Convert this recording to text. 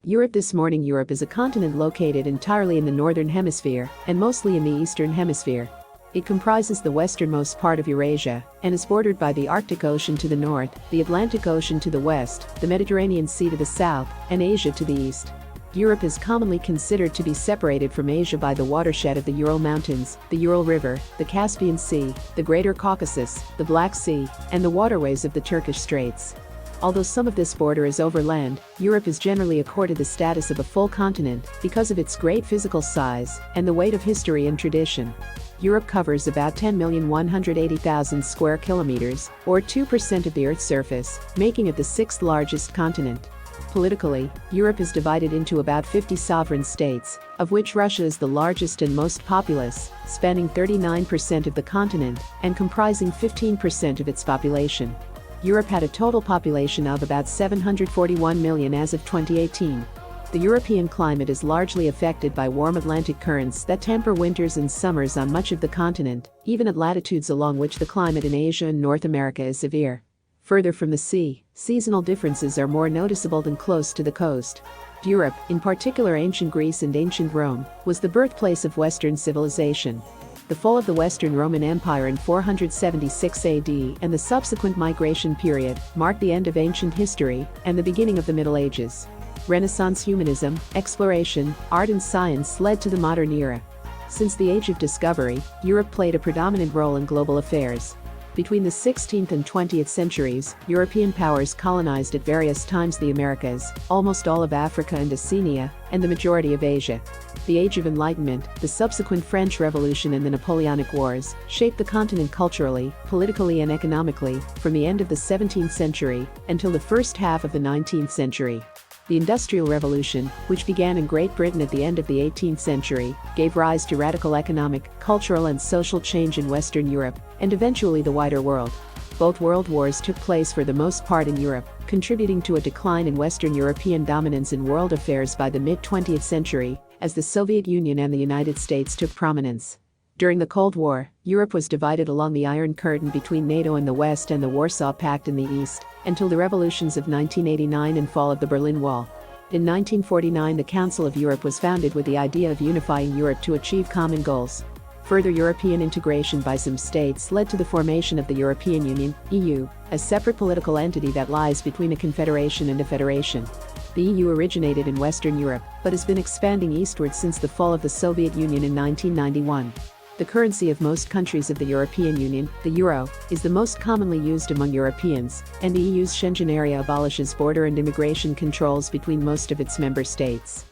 Europe this morning. Europe is a continent located entirely in the northern hemisphere and mostly in the eastern hemisphere. It comprises the westernmost part of Eurasia and is bordered by the Arctic Ocean to the north, the Atlantic Ocean to the west, the Mediterranean Sea to the south, and Asia to the east. Europe is commonly considered to be separated from Asia by the watershed of the Ural Mountains, the Ural River, the Caspian Sea, the Greater Caucasus, the Black Sea, and the waterways of the Turkish Straits. Although some of this border is overland, Europe is generally accorded the status of a full continent because of its great physical size and the weight of history and tradition. Europe covers about 10,180,000 square kilometers, or 2% of the Earth's surface, making it the sixth largest continent. Politically, Europe is divided into about 50 sovereign states, of which Russia is the largest and most populous, spanning 39% of the continent and comprising 15% of its population. Europe had a total population of about 741 million as of 2018. The European climate is largely affected by warm Atlantic currents that temper winters and summers on much of the continent, even at latitudes along which the climate in Asia and North America is severe. Further from the sea, seasonal differences are more noticeable than close to the coast. Europe, in particular ancient Greece and ancient Rome, was the birthplace of Western civilization. The fall of the Western Roman Empire in 476 AD and the subsequent migration period marked the end of ancient history and the beginning of the Middle Ages. Renaissance humanism, exploration, art and science led to the modern era. Since the Age of Discovery, Europe played a predominant role in global affairs. Between the 16th and 20th centuries, European powers colonized at various times the Americas, almost all of Africa and Oceania, and the majority of Asia. The Age of Enlightenment, the subsequent French Revolution and the Napoleonic Wars, shaped the continent culturally, politically and economically, from the end of the 17th century until the first half of the 19th century. The Industrial Revolution, which began in Great Britain at the end of the 18th century, gave rise to radical economic, cultural and social change in Western Europe, and eventually the wider world. Both world wars took place for the most part in Europe, contributing to a decline in Western European dominance in world affairs by the mid-20th century, as the Soviet Union and the United States took prominence. During the Cold War, Europe was divided along the Iron Curtain between NATO in the West and the Warsaw Pact in the East, until the revolutions of 1989 and fall of the Berlin Wall. In 1949, the Council of Europe was founded with the idea of unifying Europe to achieve common goals. Further European integration by some states led to the formation of the European Union, EU, a separate political entity that lies between a confederation and a federation. The EU originated in Western Europe, but has been expanding eastward since the fall of the Soviet Union in 1991. The currency of most countries of the European Union, the euro, is the most commonly used among Europeans, and the EU's Schengen area abolishes border and immigration controls between most of its member states.